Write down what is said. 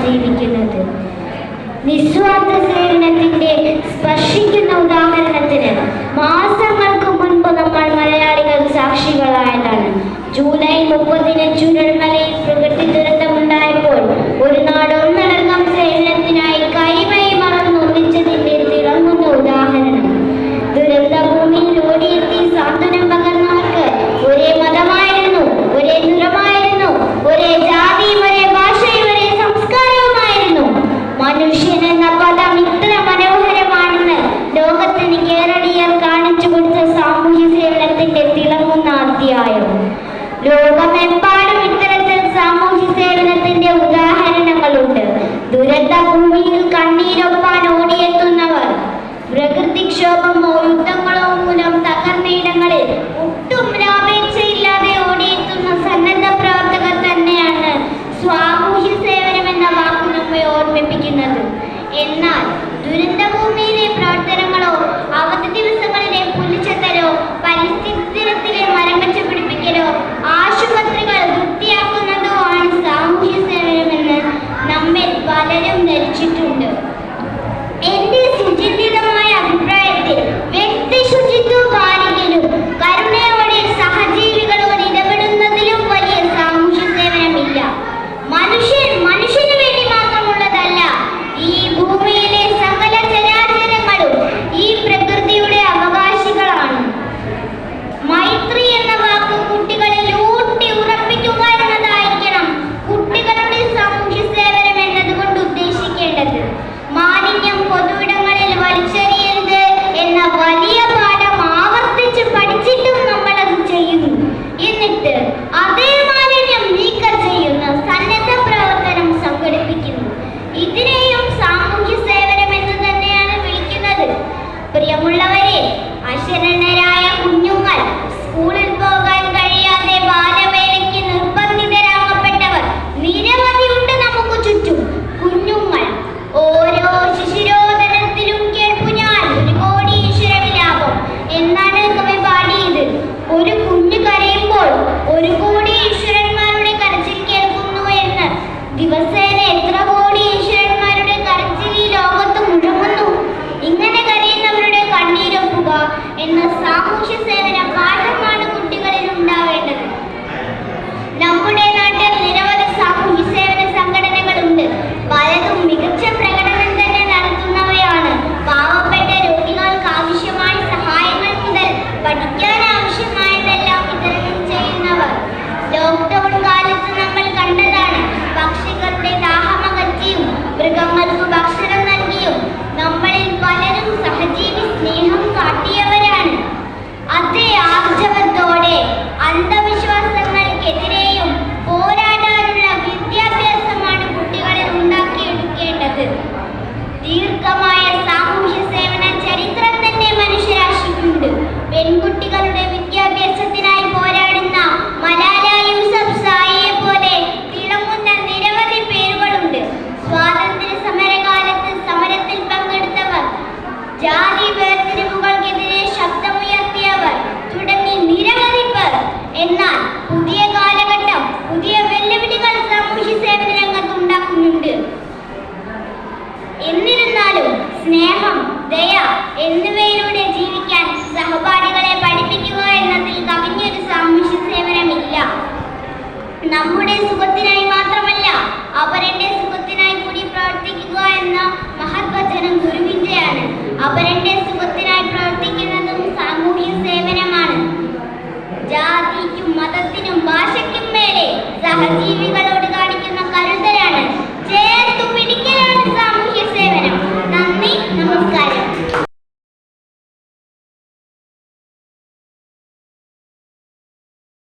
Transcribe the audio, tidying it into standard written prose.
ജീവിക്കുന്നത്. നിസ്വാർത്ഥ സേവനത്തിന്റെ സ്പർശിക്കുന്ന ഉദാഹരണത്തിന് മാസങ്ങൾക്ക് മുൻപ് നമ്മൾ മലയാളികൾ സാക്ഷികളായതാണ്. ജൂലൈ 30-ന് ചുരൽമലയിൽ പ്രകൃതി ദുരന്തമുണ്ടായപ്പോൾ ഒരു നാട് ഒന്നടങ്കം സേവനത്തിനായി കൈമൈ മറന്നൊന്നിച്ചതിന്റെ തിളങ്ങുന്ന ഉദാഹരണം. ദുരന്ത ഭൂമിയിൽ ഓടിയെത്തി സാന്ത്വനം പകർന്നവർക്ക് ഒരേ മതമായിരുന്നു, ഒരേ നിറമായിരുന്നു, ഒരേ ജാതിയും ഒരേ ഭാഷയും ഒരേ സംസ്കാരവുമായിരുന്നു. മനുഷ്യൻ എന്ന പദം ഇത്ര മനോഹരമാണെന്ന് ലോകത്തിന് കേരളീയർ കാണിച്ചു കൊടുത്ത സാമൂഹ്യ സേവനത്തിന്റെ തിളങ്ങുന്ന അധ്യായം. ലോകമെമ്പാടും ഇത്തരത്തിൽ സാമൂഹ്യ സേവനത്തിന്റെ ഉദാഹരണങ്ങളുണ്ട്. ദുരന്ത ഭൂമിയിൽ കണ്ണീരൊപ്പാൻ ഓടിയെത്തുന്നവർ, പ്രകൃതിക്ഷോഭമോ യുദ്ധങ്ങളോ മൂലം തകർന്നയിടങ്ങളിൽ ഒട്ടും ലാഭേച്ഛയില്ലാതെ ഓടിയെത്തുന്ന സന്നദ്ധ പ്രവർത്തകർ തന്നെയാണ് സാമൂഹ്യ സേവനം എന്ന വാക്ക് നമ്മെ ഓർമ്മിപ്പിക്കുന്നത്. എന്നാൽ ദുരന്തഭൂമിയിലെ പ്രവർത്തനങ്ങളോ അവധി ദിവസങ്ങളിലെ പുലിച്ചത്തരോ പരിസ്ഥിതി ദിനത്തിലെ മരം വെച്ച് പിടിപ്പിക്കലോ ആശുപത്രികൾ വൃത്തിയാക്കുന്നതോ ആണ് സാമൂഹ്യ സേവനമെന്ന് നമ്മിൽ പലരും ധരിച്ചിട്ടുണ്ട്. എന്റെ സുചിന്തിതമായ അഭിപ്രായത്തിൽ വ്യക്തി ശുചിത്വം പാലിക്കലും കരുണയോടെ സഹജീവികളോട് ഇടപെടുന്നതിലും വലിയ സാമൂഹ്യ സേവനമില്ല. മനുഷ്യന് വേണ്ടി മാത്രമുള്ളതല്ല. ഈ ഭൂമിയിലെ സകല ചരാചരങ്ങളും ഈ പ്രകൃതിയുടെ അവകാശികളാണ്. മൈത്രി എന്ന വാക്ക് കുട്ടികളിൽ ഊട്ടി ഉറപ്പിക്കുക എന്നതായിരിക്കണം കുട്ടികളുടെ സാമൂഹ്യ സേവനം എന്നതുകൊണ്ട് ഉദ്ദേശിക്കേണ്ടത്. മാലിന്യം പൊതുവിടങ്ങളിൽ വലിച്ചെറിയരുത് എന്ന വലിയ പാഠം ആവർത്തിച്ച് പഠിച്ചിട്ടും നമ്മൾ അത് ചെയ്യുന്നു. എന്നിട്ട് അതേ മാലിന്യം നീക്കം ചെയ്യുന്ന സന്നദ്ധ പ്രവർത്തനം സംഘടിപ്പിക്കുന്നു. ഇതിനെയും സാമൂഹ്യ സേവനം എന്ന് തന്നെയാണ് വിളിക്കുന്നത്. പ്രിയമുള്ളവരെ, അശരണരായ കുഞ്ഞുങ്ങൾ, സ്കൂളിൽ പോകാൻ കഴിയാതെ ബാലവേലയ്ക്ക് നിർബന്ധിതരാക്കപ്പെട്ടവർ നിരവധിയുണ്ട് നമുക്ക് ചുറ്റും. കുഞ്ഞുങ്ങൾ ഓരോ ശിശുരോധനത്തിലും കേൾപ്പു ഞാൻ 1 കോടീശ്വര വിലാപം എന്നാണ് കവി പാടിയത്. ഒരു കുഞ്ഞു കരയുമ്പോൾ 1 കോടി ഈശ്വരന്മാരുടെ കരച്ചിൽ കേൾക്കുന്നു എന്ന് ദിവസേന എത്ര കോടി ഈശ്വരന്മാരുടെ കരച്ചിൽ ഈ ലോകത്ത് മുഴങ്ങുന്നു. ഇങ്ങനെ കരയുന്നവരുടെ കണ്ണീരൊപ്പുക എന്ന സാമൂഹ്യ സേവന പാഠമാണ് കുട്ടികളിൽ ഉണ്ടാവേണ്ടത്. നമ്മുടെ നാട്ടിൽ നിരവധി സാമൂഹ്യ സേവന സംഘടനകളുണ്ട്. പലതും മികച്ച പ്രകടനം തന്നെ നടത്തുന്നവയാണ്. പാവപ്പെട്ട രോഗികൾക്ക് ആവശ്യമായ സഹായങ്ങൾ മുതൽ പഠിക്കാൻ ആവശ്യമായതെല്ലാം വിതരണം ചെയ്യുന്നവർ. ലോക്ക്ഡൌൺ കാലത്ത് നമ്മൾ കണ്ടതാണ്. പക്ഷികളുടെ ദാഹമകറ്റിയും മൃഗങ്ങൾക്ക് ഭക്ഷണം നൽകിയും നമ്മളിൽ പലരും സഹജീവി സ്നേഹം കാട്ടിയവരാണ്. അതേ ആർജവത്തോടെ അന്ധവിശ്വാസങ്ങൾക്കെതിരെയും പോരാടാനുള്ള വിദ്യാഭ്യാസമാണ് കുട്ടികളിൽ ഉണ്ടാക്കിയെടുക്കേണ്ടത്. ദീർഘമായ സാമൂഹ്യ സേവന ചരിത്രം തന്നെ മനുഷ്യരാശിക്കുണ്ട്. പെൺകുട്ടികളുടെ വിദ്യാഭ്യാസത്തിനായി പോരാടുന്ന മലാല യൂസഫ്സായിയെ പോലെ തിളങ്ങുന്ന നിരവധി പേരുകളുണ്ട്. സ്വാതന്ത്ര്യ സമരകാലത്ത് സമരത്തിൽ പങ്കെടുത്തവർ, ജാതി വേർതിരിവുകൾക്കെതിരെ ശബ്ദമുയർത്തിയവർ തുടങ്ങി നിരവധി പേർ. എന്നാൽ പുതിയ കാലഘട്ടം പുതിയ വെല്ലുവിളികൾ സാമൂഹ്യ സേവന രംഗത്ത് ഉണ്ടാക്കുന്നുണ്ട്. എന്നിരുന്നാലും സ്നേഹം, ദയ എന്നിവയിലൂടെ ജീവിക്കാൻ സഹപാഠികളെ പഠിപ്പിക്കുക എന്നതിൽ കവിഞ്ഞൊരു സാമൂഹ്യ സേവനമില്ല. നമ്മുടെ സുഖത്തിനായി മാത്രമല്ല, അവരുടെ സുഖത്തിനായി കൂടി പ്രവർത്തിക്കുക എന്ന മഹത്വചനം ഗുരുവിന്റെയാണ്. അവരുടെ സുഖത്തിനായി പ്രവർത്തിക്കുന്നതും സാമൂഹ്യ സേവനമാണ്. ജാതിക്കും മതത്തിനും ഭാഷയ്ക്കും മേലെ സഹജീവികൾ